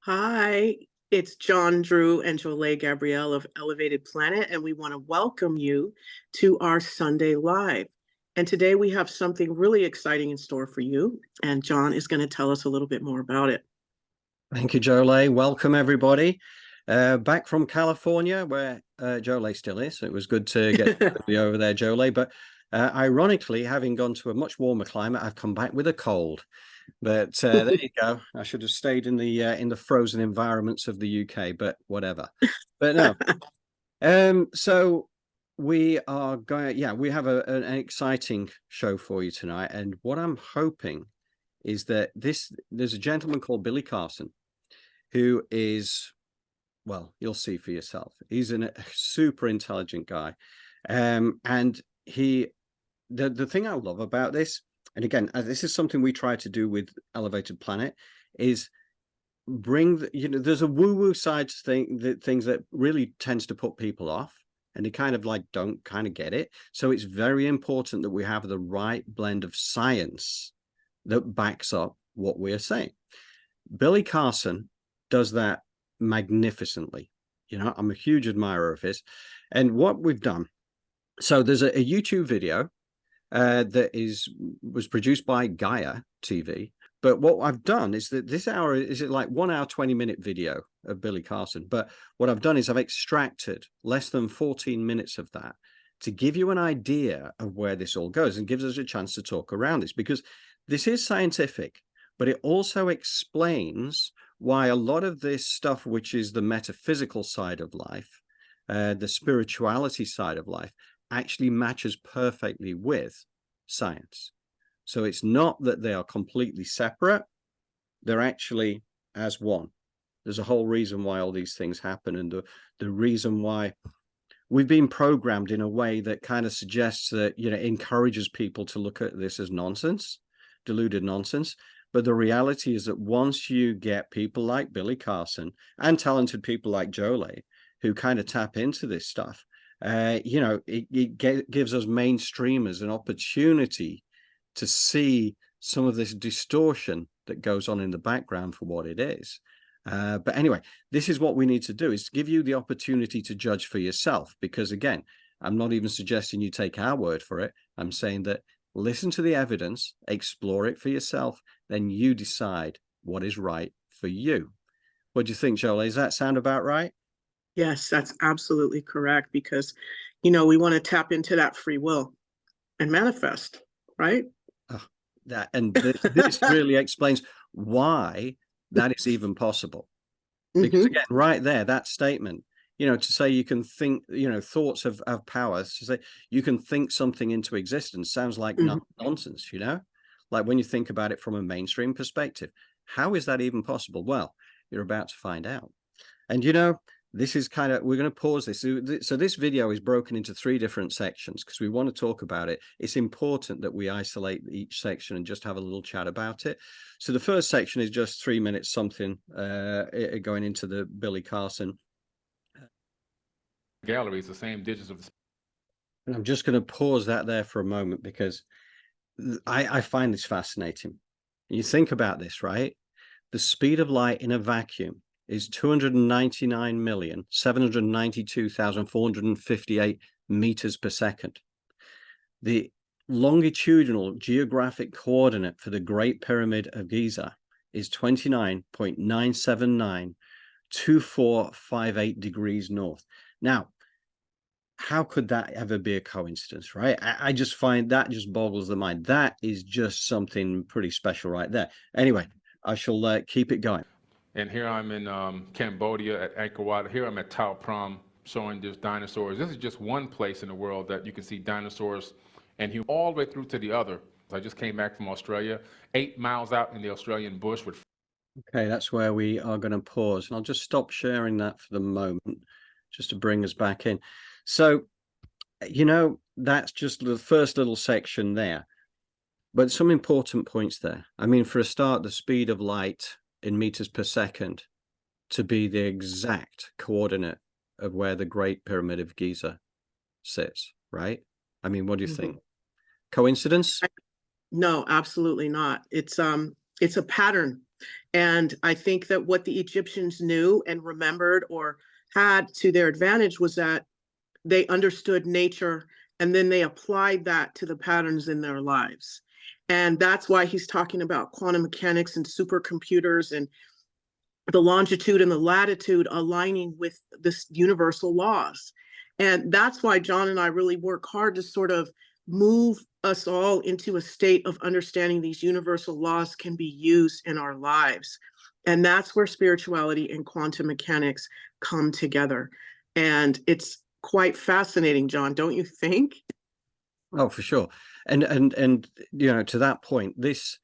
Hi, it's John Drew and Jolé Gabrielle of Elevated Planet, and we want to welcome you to our Sunday Live. And today we have something really exciting in store for you, and John is going to tell us a little bit more about it. Thank you, Jolé. Welcome, everybody. Back from California, where Jolé still is. It was good to get you over there, Jolé. But ironically, having gone to a much warmer climate, I've come back with a cold. But there you go. I should have stayed in the frozen environments of the UK, but whatever. But no. So we are going. Yeah, we have an exciting show for you tonight, and what I'm hoping is that there's a gentleman called Billy Carson, who is, well, you'll see for yourself. He's a super intelligent guy. And the thing I love about this, and again, this is something we try to do with Elevated Planet, is bring, there's a woo-woo side to things that really tends to put people off, and they kind of like don't kind of get it. So it's very important that we have the right blend of science that backs up what we're saying. Billy Carson does that magnificently. I'm a huge admirer of his. And what we've done, so there's a YouTube video that was produced by Gaia TV. But what I've done is that this hour is like 1 hour, 20-minute video of Billy Carson. But what I've done is I've extracted less than 14 minutes of that to give you an idea of where this all goes and gives us a chance to talk around this, because this is scientific, but it also explains why a lot of this stuff, which is the metaphysical side of life, the spirituality side of life, actually matches perfectly with science. So it's not that they are completely separate. They're actually as one. There's a whole reason why all these things happen, and the reason why we've been programmed in a way that kind of suggests that, encourages people to look at this as nonsense, deluded nonsense. But the reality is that once you get people like Billy Carson and talented people like Jolé who kind of tap into this stuff, it gives us mainstreamers an opportunity to see some of this distortion that goes on in the background for what it is. But anyway, this is what we need to do, is to give you the opportunity to judge for yourself. Because again, I'm not even suggesting you take our word for it. I'm saying that listen to the evidence, explore it for yourself, then you decide what is right for you. What do you think, Jolé? Does that sound about right? Yes, that's absolutely correct, because, we want to tap into that free will and manifest, right? Oh, this really explains why that is even possible. Because again, right there, that statement, to say you can think, thoughts have power, to say you can think something into existence sounds like nonsense, like when you think about it from a mainstream perspective. How is that even possible? Well, you're about to find out. And this is we're going to pause this. So this video is broken into 3 different sections because we want to talk about it. It's important that we isolate each section and just have a little chat about it. So the first section is just 3 minutes something, going into the Billy Carson gallery. Is the same digits of the. And I'm just going to pause that there for a moment, because I find this fascinating. You think about this, right? The speed of light in a vacuum is 299,792,458 meters per second. The longitudinal geographic coordinate for the Great Pyramid of Giza is 29.9792458 degrees north. Now, how could that ever be a coincidence, right? I just find that just boggles the mind. That is just something pretty special right there. Anyway, I shall keep it going. And here I'm in Cambodia at Angkor Wat. Here I'm at Tao Prom showing just dinosaurs. This is just one place in the world that you can see dinosaurs and all the way through to the other. I just came back from Australia, 8 miles out in the Australian bush with. Okay, that's where we are going to pause. And I'll just stop sharing that for the moment, just to bring us back in. So, that's just the first little section there. But some important points there. I mean, for a start, the speed of light in meters per second to be the exact coordinate of where the Great Pyramid of Giza sits, right? I mean, what do you think? Coincidence? No, absolutely not. It's a pattern And I think that what the Egyptians knew and remembered or had to their advantage was that they understood nature and then they applied that to the patterns in their lives. And that's why he's talking about quantum mechanics and supercomputers and the longitude and the latitude aligning with this universal laws. And that's why John and I really work hard to sort of move us all into a state of understanding these universal laws can be used in our lives. And that's where spirituality and quantum mechanics come together. And it's quite fascinating, John, don't you think? Oh, for sure. And you know, to that point, this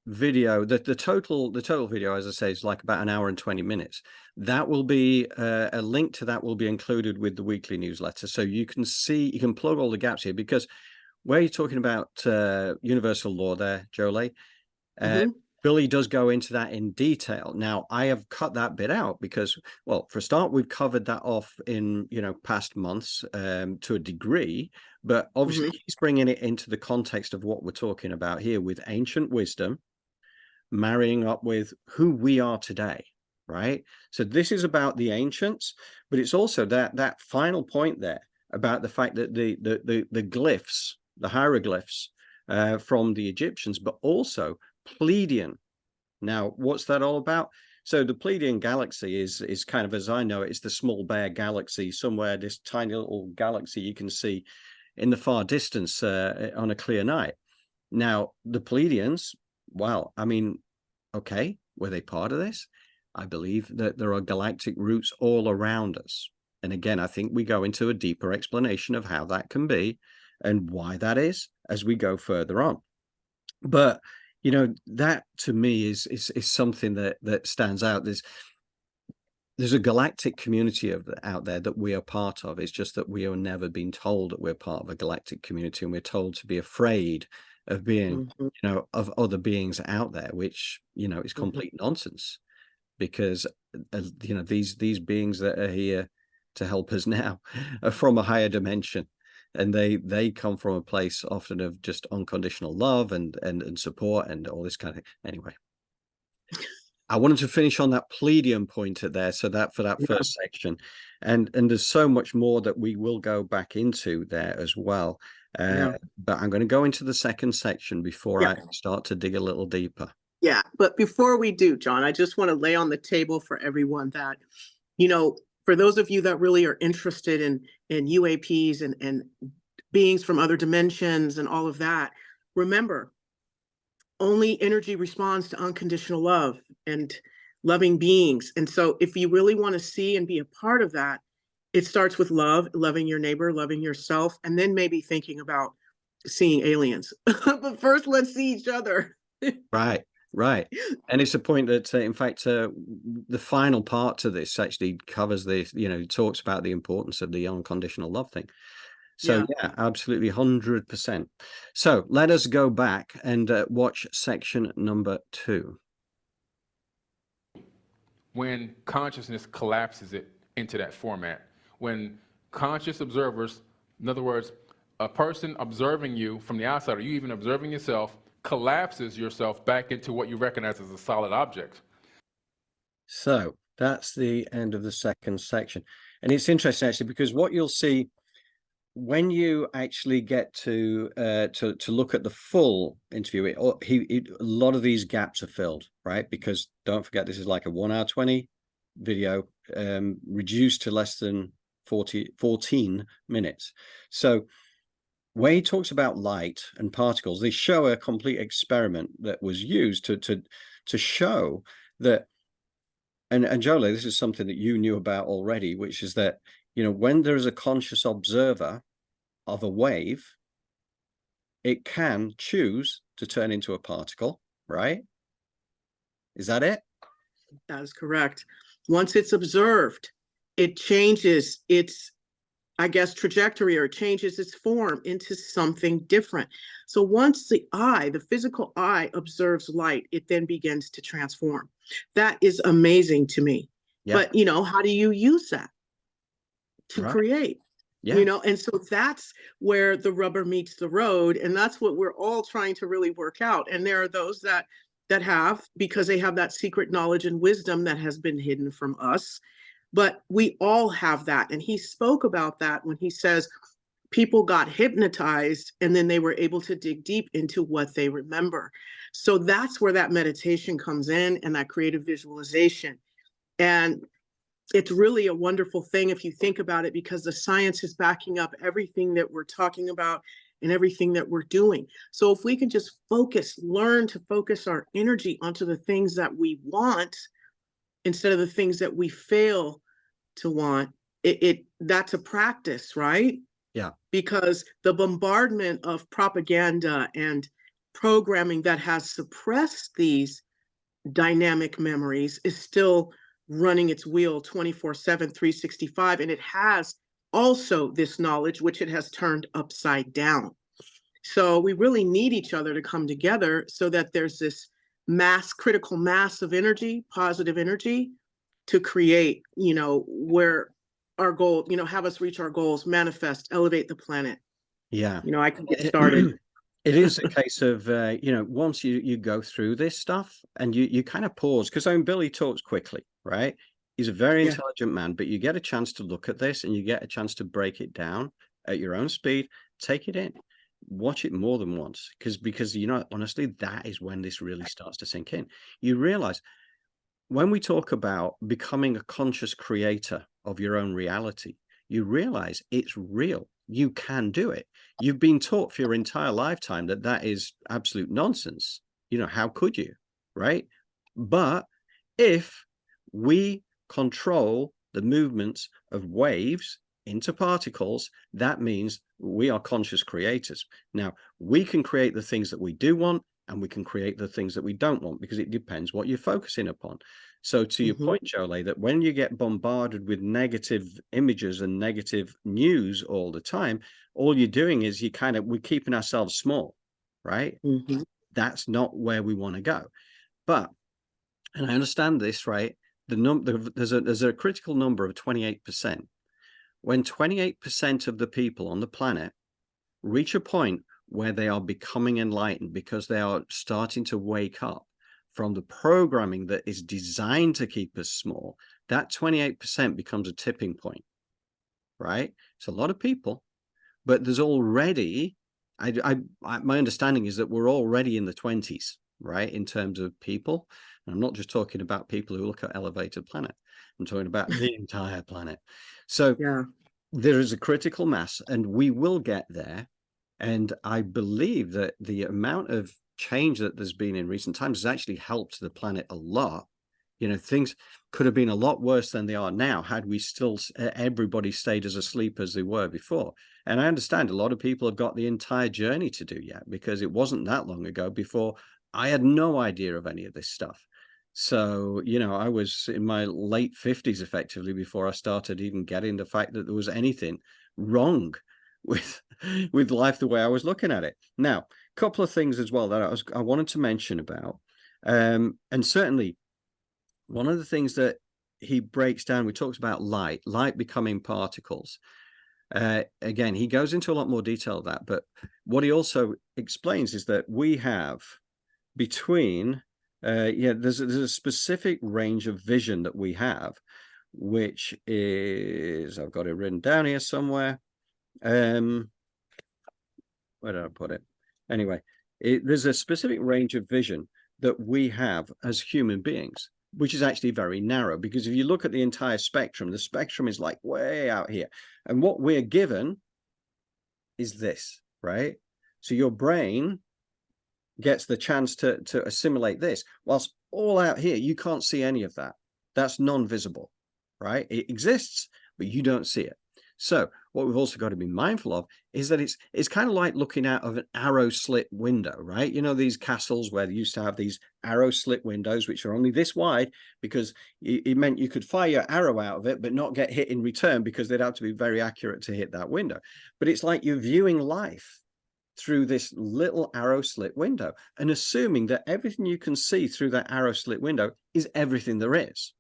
video, the total video, as I say, is like about 1 hour and 20 minutes. That will be a link to that will be included with the weekly newsletter, so you can see, you can plug all the gaps here, because where you're talking about universal law there, Jolé, Billy does go into that in detail. Now, I have cut that bit out because, well, for a start, we've covered that off in, you know, past months to a degree, but obviously he's bringing it into the context of what we're talking about here with ancient wisdom, marrying up with who we are today, right? So this is about the ancients, but it's also that final point there about the fact that the glyphs, the hieroglyphs from the Egyptians, but also Pleiadian. Now, what's that all about? So the Pleiadian galaxy is kind of, as I know it, is the small bear galaxy, somewhere this tiny little galaxy you can see in the far distance on a clear night. Now, the Pleiadians, well, I mean, okay, were they part of this? I believe that there are galactic roots all around us. And again, I think we go into a deeper explanation of how that can be and why that is as we go further on. But, you know, that to me is something that stands out. There's a galactic community out there that we are part of. It's just that we are never been told that we're part of a galactic community, and we're told to be afraid of being, you know, of other beings out there, which, you know, is complete nonsense, because, you know, these beings that are here to help us now are from a higher dimension, and they come from a place often of just unconditional love and support and all this kind of, anyway. I wanted to finish on that Pleiadian pointer there, so that for that first section, and there's so much more that we will go back into there as well. But I'm going to go into the second section before I start to dig a little deeper. Yeah, but before we do, John, I just want to lay on the table for everyone that, you know, for those of you that really are interested in UAPs and beings from other dimensions and all of that, remember, only energy responds to unconditional love and loving beings. And so if you really want to see and be a part of that, it starts with love, loving your neighbor, loving yourself, and then maybe thinking about seeing aliens. But first, let's see each other. Right. And it's a point that, in fact, the final part to this actually covers this, you know, talks about the importance of the unconditional love thing. So yeah, absolutely, 100%. So let us go back and watch section number 2. When consciousness collapses it into that format, when conscious observers, in other words, a person observing you from the outside, or you even observing yourself, collapses yourself back into what you recognize as a solid object. So that's the end of the second section. And it's interesting, actually, because what you'll see when you actually get to look at the full interview, a lot of these gaps are filled, right? Because don't forget, this is like a 1 hour 20 video, reduced to less than 14 minutes. So where he talks about light and particles, they show a complete experiment that was used to show that, and Jolé, this is something that you knew about already, which is that, you know, when there is a conscious observer of a wave, it can choose to turn into a particle, right? Is that it? That is correct. Once it's observed, it changes its, I guess, trajectory, or changes its form into something different. So once the eye, the physical eye, observes light, it then begins to transform. That is amazing to me. But, you know, how do you use that to create? You know, and so that's where the rubber meets the road. And that's what we're all trying to really work out. And there are those that that have, because they have that secret knowledge and wisdom that has been hidden from us. But we all have that. And he spoke about that when he says people got hypnotized and then they were able to dig deep into what they remember. So that's where that meditation comes in, and that creative visualization. And it's really a wonderful thing if you think about it, because the science is backing up everything that we're talking about and everything that we're doing. So if we can just learn to focus our energy onto the things that we want instead of the things that we fail to want, that's a practice, right? Yeah. Because the bombardment of propaganda and programming that has suppressed these dynamic memories is still running its wheel 24/7, 365. And it has also this knowledge, which it has turned upside down. So we really need each other to come together so that there's this critical mass of energy, positive energy, to create, where our goal, have us reach our goals, manifest, elevate the planet. Yeah. I can get started. It is a case of, once you go through this stuff and you kind of pause, because Billy talks quickly, right? He's a very intelligent man, but you get a chance to look at this and you get a chance to break it down at your own speed, take it in, watch it more than once, because honestly, that is when this really starts to sink in. You realize when we talk about becoming a conscious creator of your own reality, you realize it's real. You can do it. You've been taught for your entire lifetime that is absolute nonsense. How could you, right? But if we control the movements of waves into particles, that means we are conscious creators. Now, we can create the things that we do want, and we can create the things that we don't want, because it depends what you're focusing upon. So to your point, Jolé, that when you get bombarded with negative images and negative news all the time, all you're doing is we're keeping ourselves small, right? That's not where we want to go. But, and I understand this, right? There's a critical number of 28%. When 28% of the people on the planet reach a point where they are becoming enlightened, because they are starting to wake up from the programming that is designed to keep us small, that 28% becomes a tipping point, right? It's a lot of people, but there's already, my understanding is that we're already in the 20s, right? In terms of people. And I'm not just talking about people who look at Elevated Planet. I'm talking about the entire planet. So there is a critical mass, and we will get there. And I believe that the amount of change that there's been in recent times has actually helped the planet a lot. Things could have been a lot worse than they are now had we still, everybody stayed as asleep as they were before. And I understand a lot of people have got the entire journey to do yet, because it wasn't that long ago before I had no idea of any of this stuff. So, I was in my late 50s effectively before I started even getting the fact that there was anything wrong with life the way I was looking at it. Now, a couple of things as well that I wanted to mention about, and certainly one of the things that he breaks down, we talked about light becoming particles. Again, he goes into a lot more detail of that, but what he also explains is that we have between there's a specific range of vision that we have, which is, I've got it written down here somewhere. Where did I put it? Anyway, there's a specific range of vision that we have as human beings, which is actually very narrow, because if you look at the entire spectrum, the spectrum is like way out here. And what we're given is this, right? So your brain gets the chance to assimilate this, whilst all out here, you can't see any of that. That's non-visible, right? It exists, but you don't see it. So what we've also got to be mindful of is that it's kind of like looking out of an arrow slit window, right? These castles where they used to have these arrow slit windows, which are only this wide, because it meant you could fire your arrow out of it, but not get hit in return, because they'd have to be very accurate to hit that window. But it's like you're viewing life through this little arrow slit window and assuming that everything you can see through that arrow slit window is everything there is,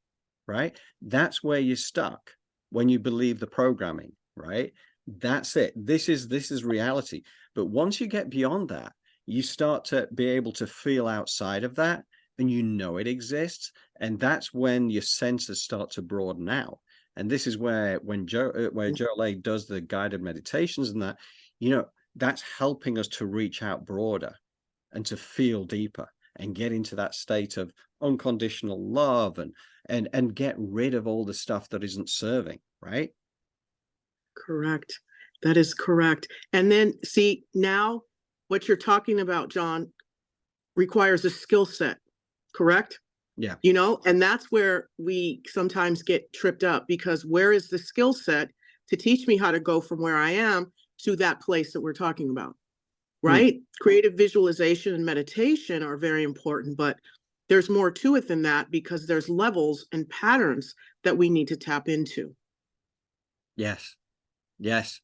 right? That's where you're stuck when you believe the programming, right? That's it. This is reality. But once you get beyond that, you start to be able to feel outside of that, and you know it exists. And that's when your senses start to broaden out. And this is where Jolé does the guided meditations and that, you know, that's helping us to reach out broader and to feel deeper and get into that state of unconditional love and get rid of all the stuff that isn't serving, right? Correct. That is correct. And then see, now what you're talking about, John, requires a skill set, correct? Yeah. You know, and that's where we sometimes get tripped up, because where is the skill set to teach me how to go from where I am to that place that we're talking about, right? Creative visualization and meditation are very important, but there's more to it than that, because there's levels and patterns that we need to tap into. Yes. Yes.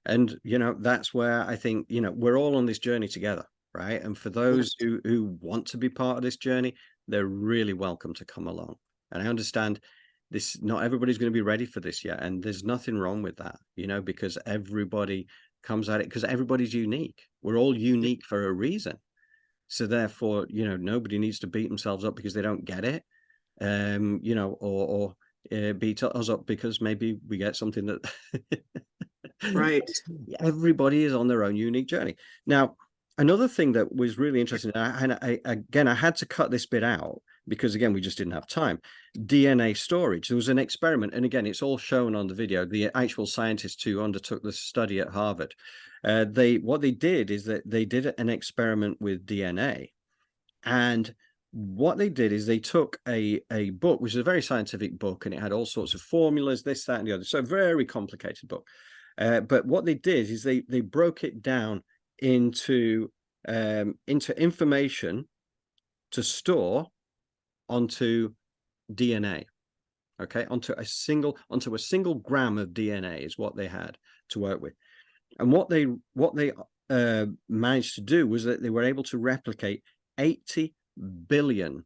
And, you know, that's where I think, you know, we're all on this journey together, right? And for those who want to be part of this journey, they're really welcome to come along. And I understand this, not everybody's going to be ready for this yet. And there's nothing wrong with that, you know, because everybody comes at it because everybody's unique. We're all unique for a reason. So therefore, you know, nobody needs to beat themselves up because they don't get it, you know, or beat us up because maybe we get something that Right. everybody is on their own unique journey. Now, another thing that was really interesting, again, I had to cut this bit out because, again, we just didn't have time. DNA storage. There was an experiment, and again, it's all shown on the video. The actual scientists who undertook the study at Harvard, what they did is that they did an experiment with DNA, and what they did is they took a book, which is a very scientific book, and it had all sorts of formulas, this, that, and the other. So a very complicated book. But what they did is they broke it down into information to store onto DNA. Okay, onto a single gram of DNA is what they had to work with. And what they managed to do was that they were able to replicate 80 billion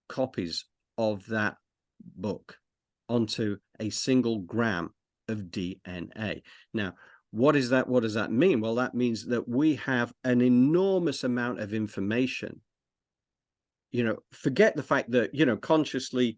copies of that book onto a single gram of DNA. Now, what is that? What does that mean? Well, that means that we have an enormous amount of information. You know, forget the fact that, you know, consciously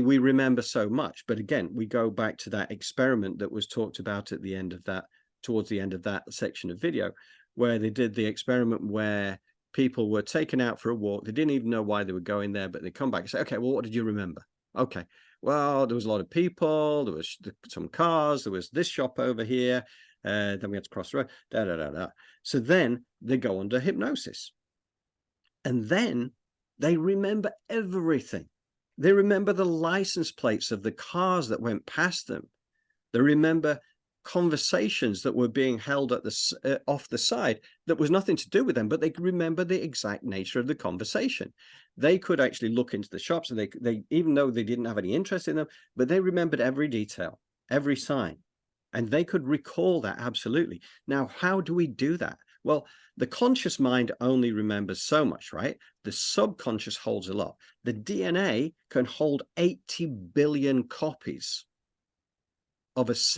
we remember so much. But again, we go back to that experiment that was talked about at the end of that, towards the end of that section of video, where they did the experiment where people were taken out for a walk. They didn't even know why they were going there, but they come back and say, okay, well, what did you remember? Okay, well, there was a lot of people, there was some cars, there was this shop over here, then we had to cross the road, da, da, da, da. So then they go under hypnosis. And then they remember everything. They remember the license plates of the cars that went past them. They remember conversations that were being held at the off the side that was nothing to do with them, but they could remember the exact nature of the conversation. They could actually look into the shops, and they even though they didn't have any interest in them, but they remembered every detail, every sign, and they could recall that absolutely. Now, how do we do that? Well, the conscious mind only remembers so much, right? The subconscious holds a lot. The DNA can hold 80 billion copies of this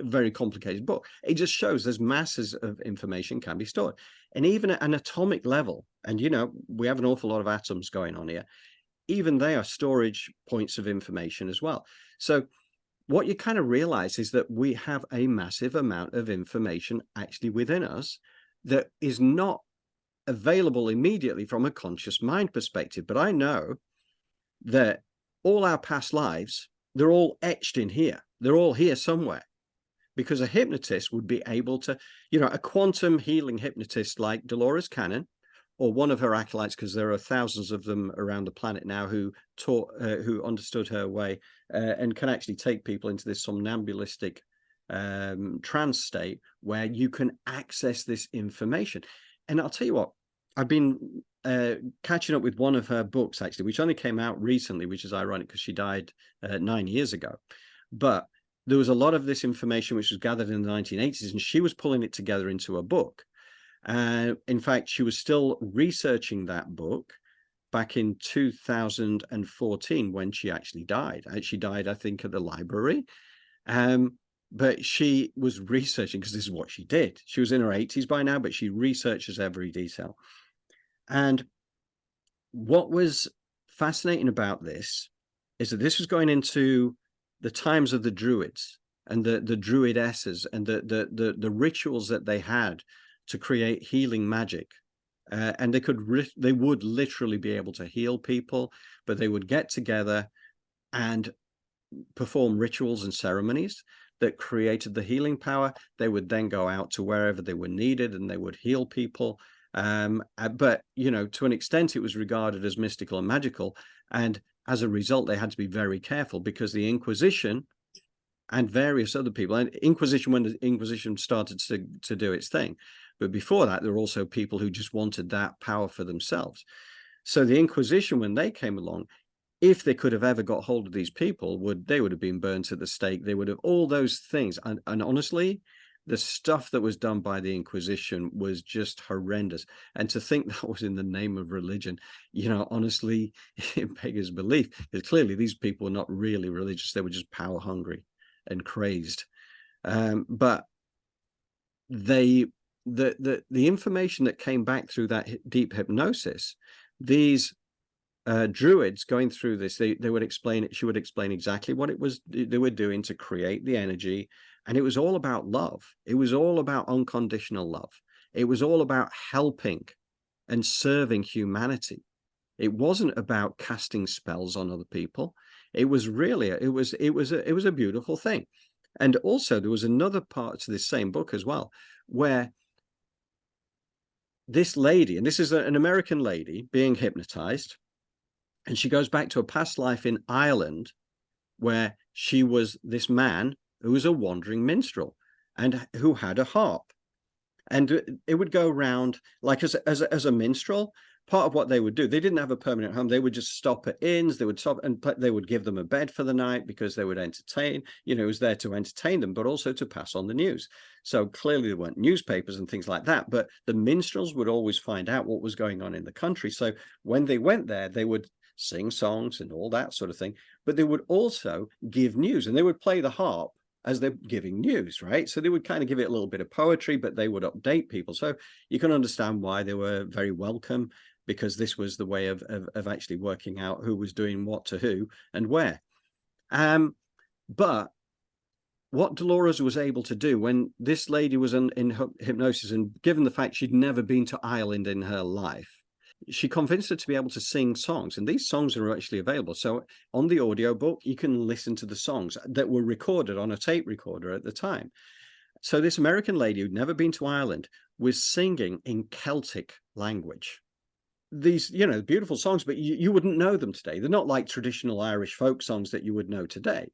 very complicated book. It just shows there's masses of information can be stored. And even at an atomic level, and you know, we have an awful lot of atoms going on here, even they are storage points of information as well. So what you kind of realize is that we have a massive amount of information actually within us that is not available immediately from a conscious mind perspective. But I know that all our past lives, they're all etched in here. They're all here somewhere, because a hypnotist would be able to, you know, a quantum healing hypnotist like Dolores Cannon, or one of her acolytes, because there are thousands of them around the planet now who understood her way and can actually take people into this somnambulistic trance state where you can access this information. And I'll tell you what, I've been catching up with one of her books, actually, which only came out recently, which is ironic because she died 9 years ago. But there was a lot of this information which was gathered in the 1980s, and she was pulling it together into a book. In fact, she was still researching that book back in 2014 when she actually died. She died, I think, at the library. But she was researching, because this is what she did. She was in her 80s by now, but she researches every detail. And what was fascinating about this is that this was going into the times of the Druids and the Druidesses and the rituals that they had to create healing magic. And they would literally be able to heal people, but they would get together and perform rituals and ceremonies that created the healing power. They would then go out to wherever they were needed and they would heal people. But, you know, to an extent, it was regarded as mystical and magical. And as a result, they had to be very careful because the Inquisition and various other people, and Inquisition, when the Inquisition started to do its thing, but before that, there were also people who just wanted that power for themselves. So the Inquisition, when they came along, if they could have ever got hold of these people, they would have been burnt at the stake. They would have all those things. And honestly, the stuff that was done by the Inquisition was just horrendous. And to think that was in the name of religion, you know, honestly, it beggars belief. Because clearly these people were not really religious. They were just power hungry and crazed. But the information that came back through that deep hypnosis, these Druids going through this, they would explain it. She would explain exactly what it was they were doing to create the energy. And it was all about love. It was all about unconditional love. It was all about helping and serving humanity. It wasn't about casting spells on other people. It was really, it was a beautiful thing. And also there was another part to this same book as well, where this lady, and this is an American lady being hypnotized, and she goes back to a past life in Ireland where she was this man who was a wandering minstrel and who had a harp. And it would go around like as a minstrel. Part of what they would do, they didn't have a permanent home. They would just stop at inns. They would stop and they would give them a bed for the night because they would entertain. You know, it was there to entertain them, but also to pass on the news. So clearly there weren't newspapers and things like that. But the minstrels would always find out what was going on in the country. So when they went there, they would sing songs and all that sort of thing. But they would also give news, and they would play the harp as they're giving news, right? So they would kind of give it a little bit of poetry, but they would update people. So you can understand why they were very welcome, because this was the way of actually working out who was doing what to who and where. But what Dolores was able to do when this lady was in hypnosis, and given the fact she'd never been to Ireland in her life, she convinced her to be able to sing songs, and these songs are actually available. So on the audiobook, you can listen to the songs that were recorded on a tape recorder at the time. So this American lady who'd never been to Ireland was singing in Celtic language. These, you know, beautiful songs, but you wouldn't know them today. They're not like traditional Irish folk songs that you would know today.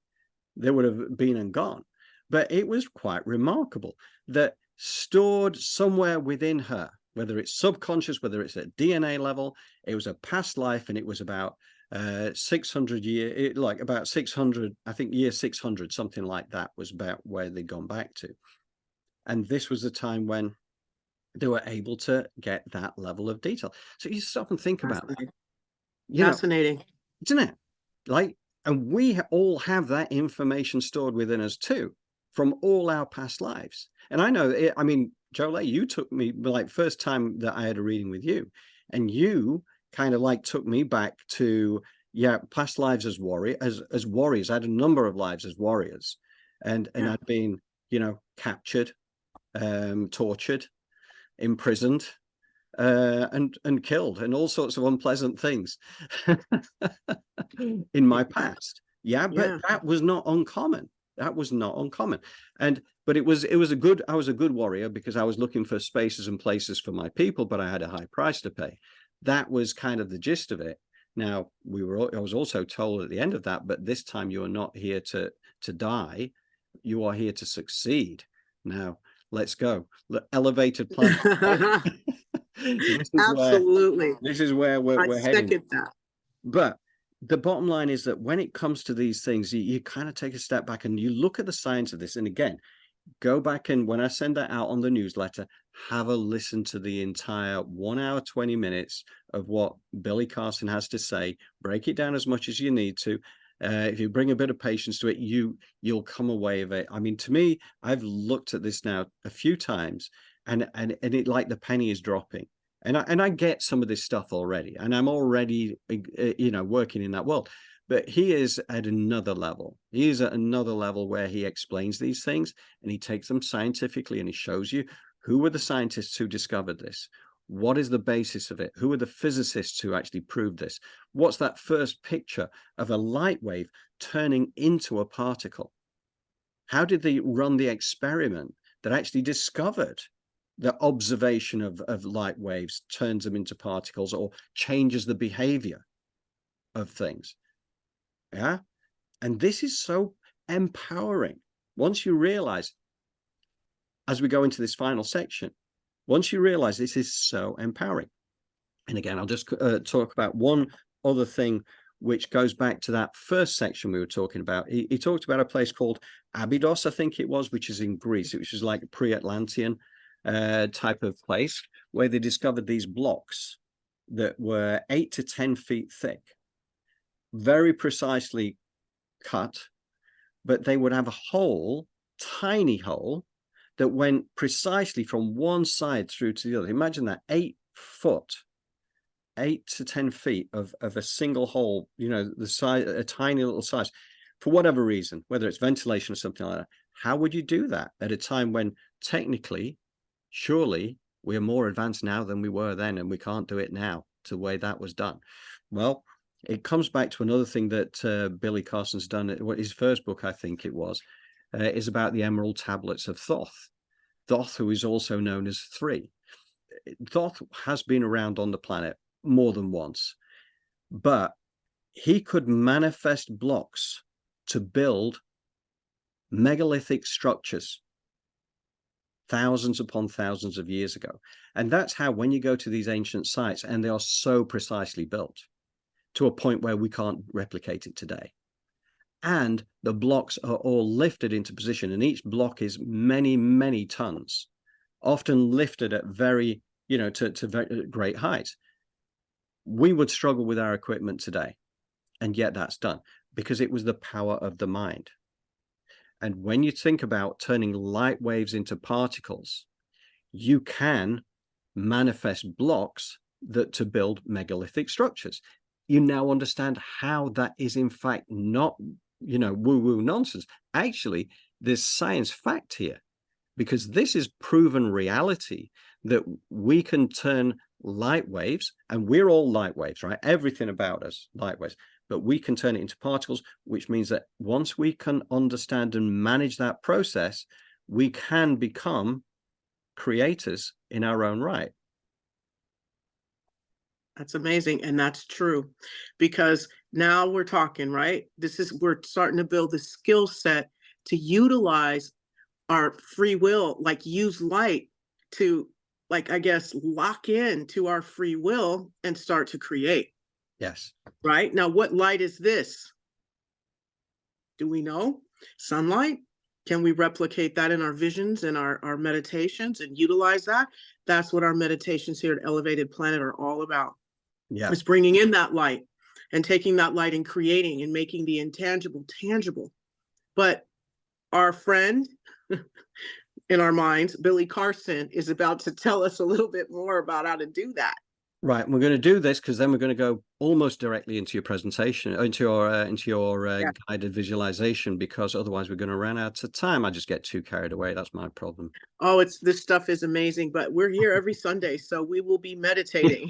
They would have been and gone. But it was quite remarkable that stored somewhere within her, whether it's subconscious, whether it's at DNA level, it was a past life, and it was about 600 years, like about 600, I think year 600, something like that was about where they'd gone back to. And this was the time when they were able to get that level of detail. So you stop and think about that. Fascinating. Isn't it? Like, and we all have that information stored within us too, from all our past lives. And I know it, I mean, Jolé, you took me, like, first time that I had a reading with you, and you kind of like took me back to, past lives as warriors. I had a number of lives as warriors, and I'd been, you know, captured, tortured, imprisoned, and killed, and all sorts of unpleasant things in my past. But that was not uncommon. That was not uncommon. But I was a good warrior because I was looking for spaces and places for my people, but I had a high price to pay. That was kind of the gist of it. Now, I was also told at the end of that, but this time you are not here to die. You are here to succeed. Now, let's go. Elevated planet. Absolutely. This is where we're heading. Second that. But the bottom line is that when it comes to these things, you kind of take a step back and you look at the science of this. And again, go back, and when I send that out on the newsletter, have a listen to the entire 1 hour, 20 minutes of what Billy Carson has to say. Break it down as much as you need to. If you bring a bit of patience to it, you'll come away of it. I mean, to me, I've looked at this now a few times, and it, like, the penny is dropping. And I get some of this stuff already, and I'm already, working in that world. But he is at another level. He is at another level where he explains these things and he takes them scientifically, and he shows you who were the scientists who discovered this. What is the basis of it? Who are the physicists who actually proved this? What's that first picture of a light wave turning into a particle? How did they run the experiment that actually discovered the observation of light waves turns them into particles or changes the behavior of things? Yeah. And this is so empowering. Once you realize, as we go into this final section, once you realize this is so empowering. And again, I'll just talk about one other thing, which goes back to that first section we were talking about. He talked about a place called Abydos, I think it was, which is in Greece, which is like a pre-Atlantean type of place, where they discovered these blocks that were 8 to 10 feet thick, very precisely cut, but they would have a hole, tiny hole, that went precisely from one side through to the other. Imagine that, 8 to 10 feet of a single hole, the size, a tiny little size, for whatever reason, whether it's ventilation or something like that. How would you do that at a time when technically, surely we're more advanced now than we were then, and we can't do it now to the way that was done? Well, it comes back to another thing that Billy Carson's done. His first book, I think it was, is about the Emerald Tablets of Thoth. Thoth, who is also known as Three. Thoth has been around on the planet more than once, but he could manifest blocks to build megalithic structures thousands upon thousands of years ago. And that's how, when you go to these ancient sites, and they are so precisely built to a point where we can't replicate it today, and the blocks are all lifted into position, and each block is many, many tons, often lifted at very, to very great heights. We would struggle with our equipment today, and yet that's done because it was the power of the mind. And when you think about turning light waves into particles, you can manifest blocks to build megalithic structures. You now understand how that is in fact not, woo-woo nonsense. Actually, there's science fact here, because this is proven reality, that we can turn light waves, and we're all light waves, right? Everything about us, light waves, but we can turn it into particles, which means that once we can understand and manage that process, we can become creators in our own right. That's amazing. And that's true, because now we're talking, right? We're starting to build the skill set to utilize our free will, like use light to, like, I guess, lock in to our free will and start to create. Yes. Right? Now, what light is this? Do we know? Sunlight? Can we replicate that in our visions and our meditations and utilize that? That's what our meditations here at Elevated Planet are all about. Yeah. It's bringing in that light and taking that light and creating and making the intangible tangible. But our friend in our minds, Billy Carson, is about to tell us a little bit more about how to do that. Right. We're going to do this because then we're going to go almost directly into your presentation, into your guided visualization, because otherwise we're going to run out of time. I just get too carried away. That's my problem. Oh, this stuff is amazing, but we're here every Sunday, so we will be meditating.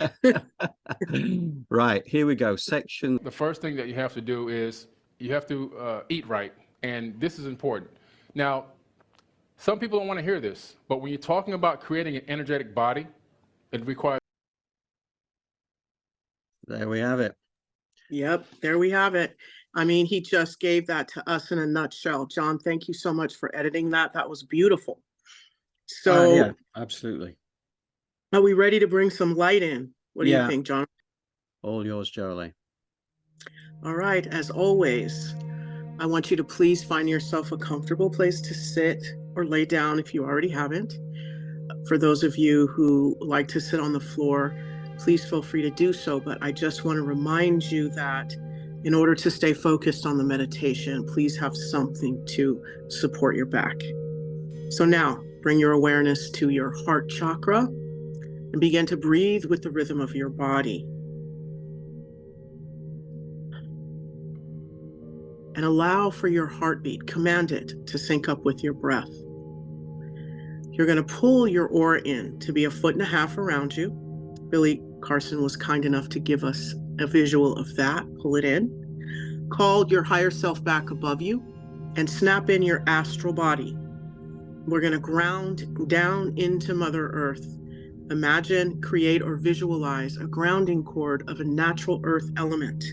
Right. Here we go. Section. The first thing that you have to do is you have to eat right, and this is important. Now, some people don't want to hear this, but when you're talking about creating an energetic body, it requires. There we have it. Yep, there we have it. I mean, he just gave that to us in a nutshell. John, thank you so much for editing that. That was beautiful. So yeah, absolutely. Are we ready to bring some light in? What do you think, John? All yours, Jolé. All right. As always, I want you to please find yourself a comfortable place to sit or lay down if you already haven't. For those of you who like to sit on the floor, please feel free to do so. But I just want to remind you that in order to stay focused on the meditation, please have something to support your back. So now bring your awareness to your heart chakra, and begin to breathe with the rhythm of your body. And allow for your heartbeat, command it to sync up with your breath. You're going to pull your aura in to be 1.5 feet around you. Billy Carson was kind enough to give us a visual of that. Pull it in. Call your higher self back above you and snap in your astral body. We're going to ground down into Mother Earth. Imagine, create, or visualize a grounding cord of a natural earth element.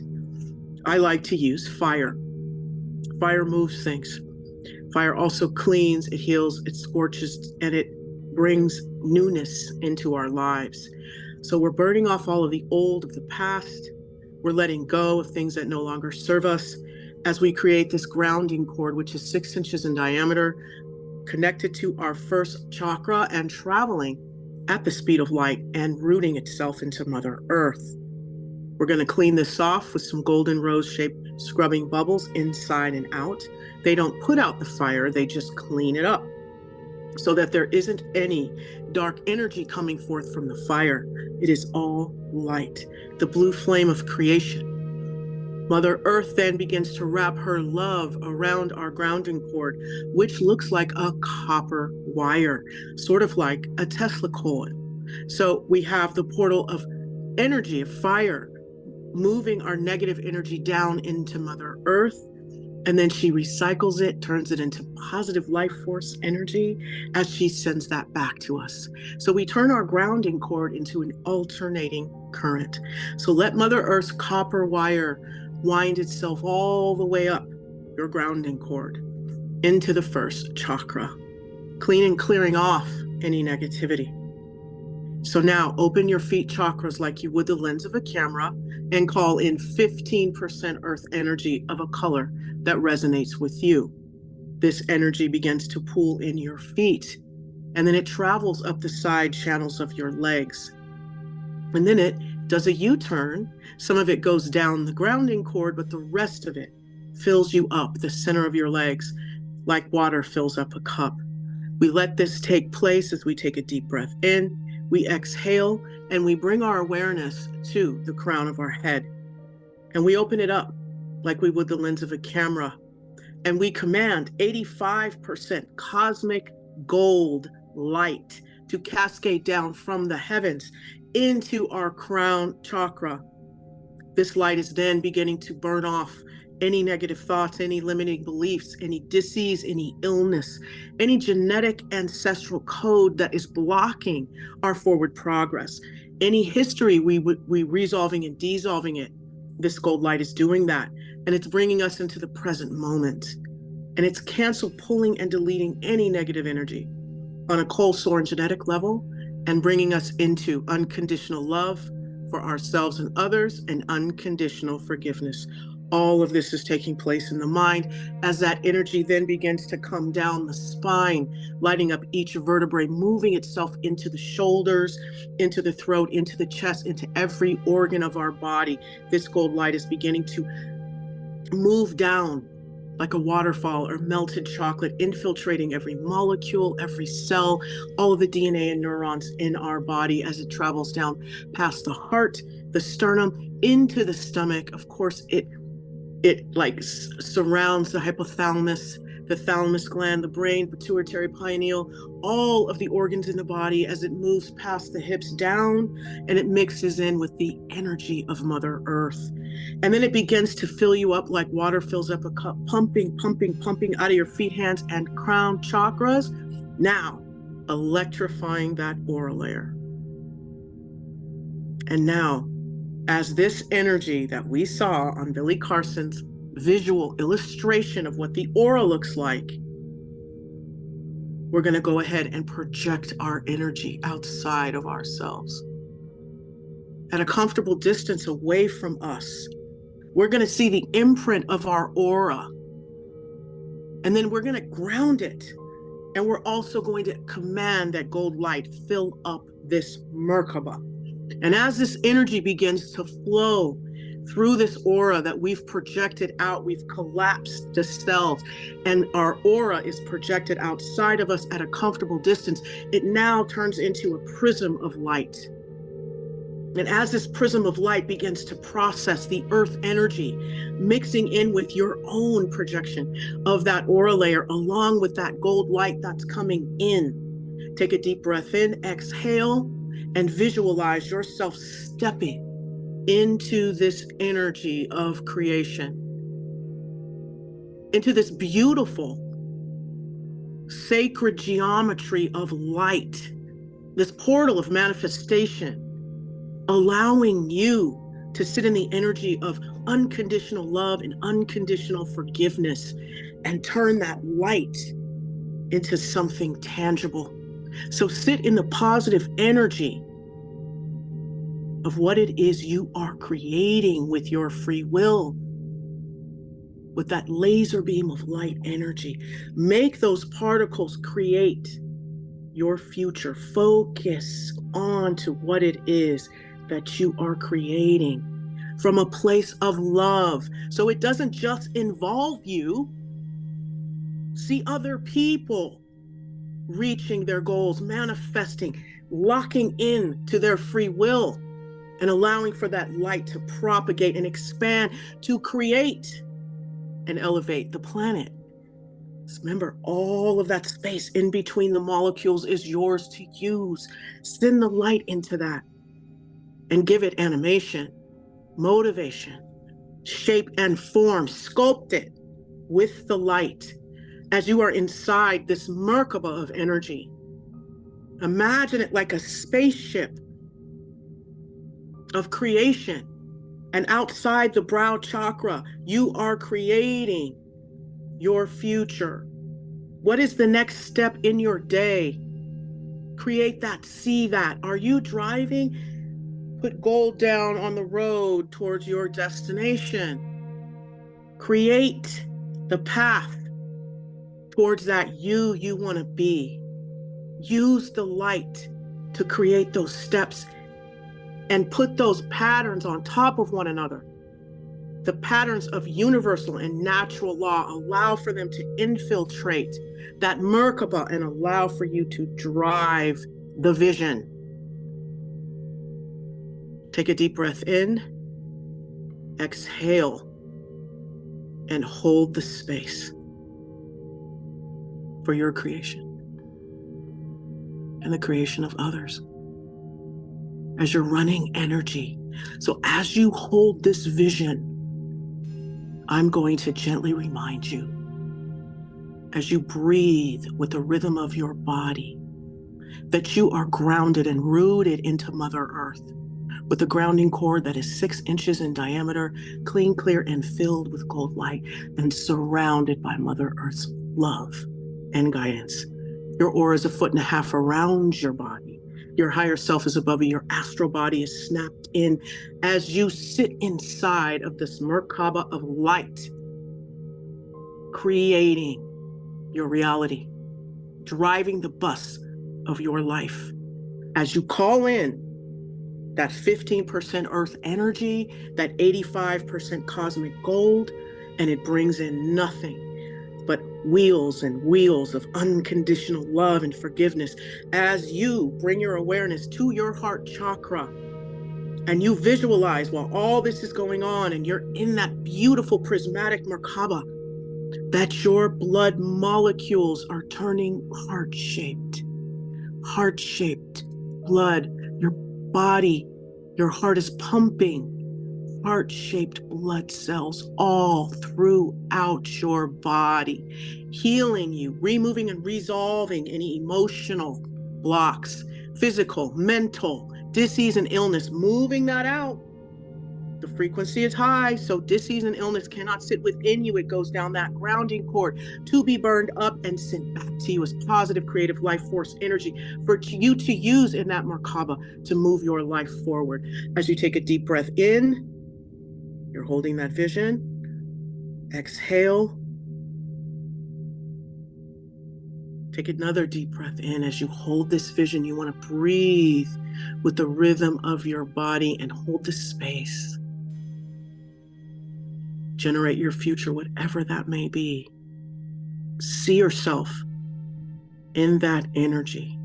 I like to use fire. Fire moves things. Fire also cleans, it heals, it scorches, and it brings newness into our lives. So we're burning off all of the old of the past. We're letting go of things that no longer serve us as we create this grounding cord, which is 6 inches in diameter, connected to our first chakra and traveling at the speed of light and rooting itself into Mother Earth. We're going to clean this off with some golden rose-shaped scrubbing bubbles inside and out. They don't put out the fire, they just clean it up so that there isn't any dark energy coming forth from the fire. It is all light, the blue flame of creation. Mother Earth then begins to wrap her love around our grounding cord, which looks like a copper wire, sort of like a Tesla coil. So we have the portal of energy, of fire, moving our negative energy down into Mother Earth. And then she recycles it, turns it into positive life force energy as she sends that back to us. So we turn our grounding cord into an alternating current. So let Mother Earth's copper wire wind itself all the way up your grounding cord into the first chakra, clearing off any negativity. So now open your feet chakras like you would the lens of a camera and call in 15% earth energy of a color that resonates with you. This energy begins to pool in your feet, and then it travels up the side channels of your legs. And then it does a U-turn. Some of it goes down the grounding cord, but the rest of it fills you up, the center of your legs, like water fills up a cup. We let this take place as we take a deep breath in. We exhale and we bring our awareness to the crown of our head. And we open it up like we would the lens of a camera. And we command 85% cosmic gold light to cascade down from the heavens into our crown chakra. This light is then beginning to burn off any negative thoughts, any limiting beliefs, any disease, any illness, any genetic ancestral code that is blocking our forward progress, any history we resolving and dissolving it. This gold light is doing that, and it's bringing us into the present moment. And it's cancel pulling and deleting any negative energy on a cold, sore, and genetic level, and bringing us into unconditional love for ourselves and others and unconditional forgiveness. All of this is taking place in the mind as that energy then begins to come down the spine, lighting up each vertebrae, moving itself into the shoulders, into the throat, into the chest, into every organ of our body. This gold light is beginning to move down like a waterfall or melted chocolate, infiltrating every molecule, every cell, all of the DNA and neurons in our body as it travels down past the heart, the sternum, into the stomach. Of course, it surrounds the hypothalamus, the thalamus gland, the brain, pituitary, pineal, all of the organs in the body as it moves past the hips down, and it mixes in with the energy of Mother Earth. And then it begins to fill you up like water fills up a cup, pumping out of your feet, hands, and crown chakras. Now, electrifying that aura layer. And now, as this energy that we saw on Billy Carson's visual illustration of what the aura looks like, we're going to go ahead and project our energy outside of ourselves. At a comfortable distance away from us, we're going to see the imprint of our aura. And then we're going to ground it. And we're also going to command that gold light fill up this Merkaba. And as this energy begins to flow through this aura that we've projected out. We've collapsed the cells, and our aura is projected outside of us at a comfortable distance. It now turns into a prism of light. And as this prism of light begins to process the earth energy, mixing in with your own projection of that aura layer, along with that gold light that's coming in, take a deep breath in, exhale, and visualize yourself stepping into this energy of creation, into this beautiful sacred geometry of light, this portal of manifestation, allowing you to sit in the energy of unconditional love and unconditional forgiveness and turn that light into something tangible. So sit in the positive energy of what it is you are creating with your free will, with that laser beam of light energy. Make those particles create your future. Focus on to what it is that you are creating from a place of love. So it doesn't just involve you. See other people reaching their goals, manifesting, locking in to their free will, and allowing for that light to propagate and expand to create and elevate the planet. Remember, all of that space in between the molecules is yours to use. Send the light into that and give it animation, motivation, shape and form. Sculpt it with the light as you are inside this Merkaba of energy. Imagine it like a spaceship of creation. And outside the brow chakra, you are creating your future. What is the next step in your day? Create that, see that. Are you driving? Put gold down on the road towards your destination. Create the path towards that you want to be. Use the light to create those steps and put those patterns on top of one another. The patterns of universal and natural law, allow for them to infiltrate that Merkaba and allow for you to drive the vision. Take a deep breath in, exhale, and hold the space for your creation and the creation of others as you're running energy. So as you hold this vision, I'm going to gently remind you, as you breathe with the rhythm of your body, that you are grounded and rooted into Mother Earth with a grounding cord that is 6 inches in diameter, clean, clear, and filled with gold light, and surrounded by Mother Earth's love and guidance. Your aura is 1.5 feet around your body. Your higher self is above you. Your astral body is snapped in as you sit inside of this Merkaba of light, creating your reality, driving the bus of your life. As you call in that 15% earth energy, that 85% cosmic gold, and it brings in nothing but wheels and wheels of unconditional love and forgiveness. As you bring your awareness to your heart chakra and you visualize while all this is going on and you're in that beautiful prismatic Merkaba, that your blood molecules are turning heart-shaped blood. Your body, your heart is pumping heart-shaped blood cells all throughout your body, healing you, removing and resolving any emotional blocks, physical, mental, disease and illness, moving that out. The frequency is high, so disease and illness cannot sit within you. It goes down that grounding cord to be burned up and sent back to you as positive, creative life force energy for you to use in that Merkaba to move your life forward. As you take a deep breath in, you're holding that vision. Exhale. Take another deep breath in. As you hold this vision, you want to breathe with the rhythm of your body and hold the space. generate your future, whatever that may be. See yourself in that energy.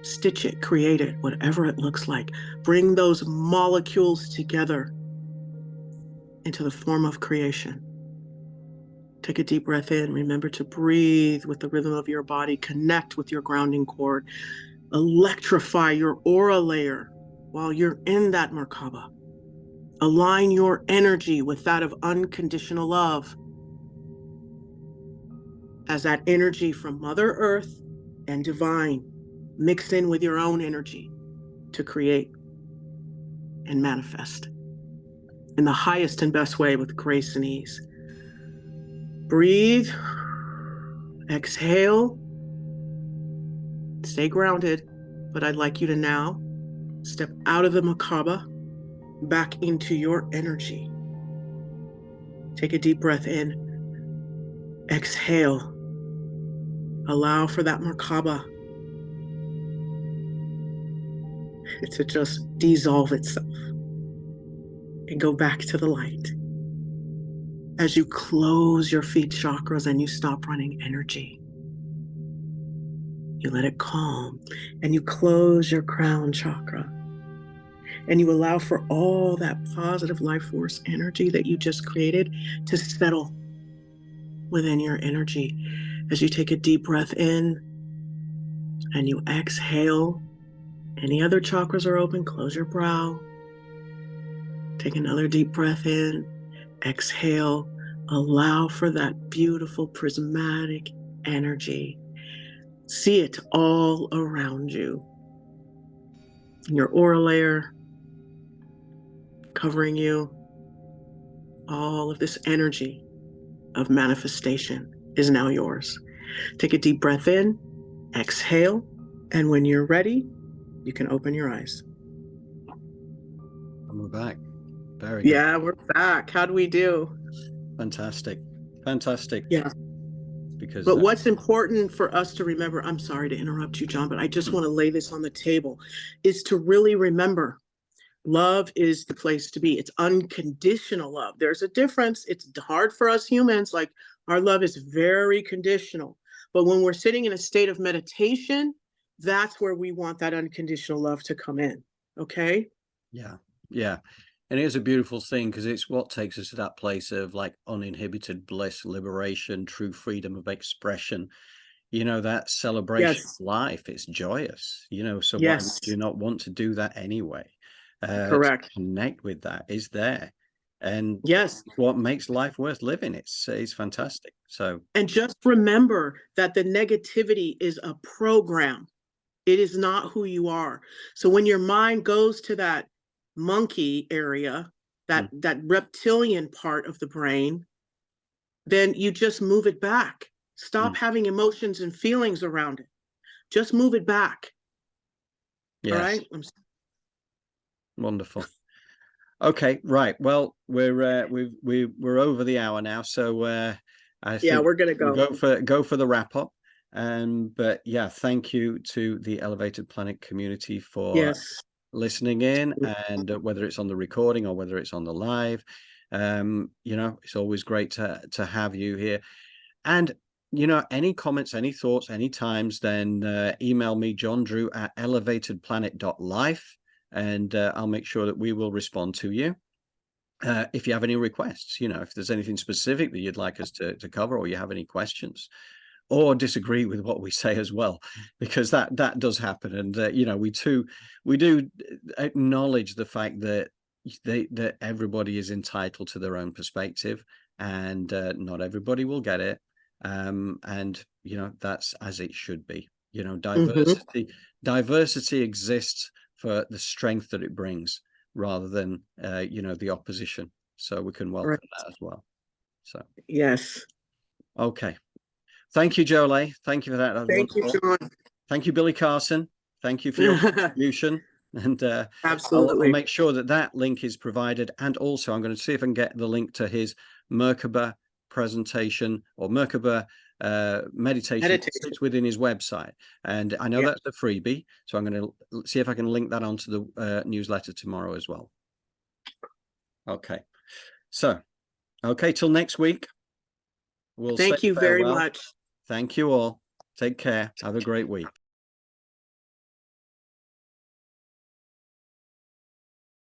Stitch it, create it, whatever it looks like. Bring those molecules together into the form of creation. Take a deep breath in. Remember to breathe with the rhythm of your body. Connect with your grounding cord. Electrify your aura layer while you're in that Merkaba. Align your energy with that of unconditional love, as that energy from Mother Earth and divine mix in with your own energy to create and manifest in the highest and best way with grace and ease. Breathe, exhale, stay grounded, but I'd like you to now step out of the Merkaba, back into your energy. Take a deep breath in, exhale, allow for that Merkaba to just dissolve itself and go back to the light. As you close your feet chakras and you stop running energy, you let it calm, and you close your crown chakra, and you allow for all that positive life force energy that you just created to settle within your energy. As you take a deep breath in and you exhale, any other chakras are open, close your brow. Take another deep breath in, exhale, allow for that beautiful prismatic energy. See it all around you. Your aura layer covering you. All of this energy of manifestation is now yours. Take a deep breath in, exhale, and when you're ready, you can open your eyes. And we're back. Very good. Yeah, we're back. How'd we do? Fantastic. Fantastic. Yeah. Because But what's important for us to remember, I'm sorry to interrupt you, John, but I just want to lay this on the table, is to really remember love is the place to be. It's unconditional love. There's a difference. It's hard for us humans. Like, our love is very conditional. But when we're sitting in a state of meditation, that's where we want that unconditional love to come in. Okay? yeah. And it is a beautiful thing, because it's what takes us to that place of like uninhibited bliss, liberation, true freedom of expression. That celebration Yes. of life. It's joyous. So why Yes. would you not want to do that anyway? Correct. To connect with that is there, and Yes. what makes life worth living. It's fantastic. So, And just remember that the negativity is a program. It is not who you are. So when your mind goes to that monkey area, that reptilian part of the brain, then you just move it back. Stop having emotions and feelings around it. Just move it back. yes. All right? Wonderful. Okay, right. Well, we're over the hour now, so I think we're gonna go. Go for the wrap up. But yeah, thank you to the Elevated Planet community for listening in, and whether it's on the recording or whether it's on the live, it's always great to have you here. And any comments, any thoughts, any times, then email me, johndrew@elevatedplanet.life, and I'll make sure that we will respond to you. If you have any requests, if there's anything specific that you'd like us to cover, or you have any questions, or disagree with what we say as well, because that does happen. And we do acknowledge the fact that that everybody is entitled to their own perspective, and not everybody will get it. And that's as it should be. Diversity exists for the strength that it brings, rather than the opposition. So we can welcome that as well. So Yes. Okay. Thank you, Jolé. Thank you for that. Thank you, John. Thank you, Billy Carson. Thank you for your contribution. And absolutely, I'll make sure that link is provided. And also, I'm going to see if I can get the link to his Merkaba presentation, or Merkaba meditation sits within his website. And I know that's a freebie, so I'm going to see if I can link that onto the newsletter tomorrow as well. Okay. So, okay, till next week. We'll Thank say you very farewell. much. Thank you all. Take care. Have a great week.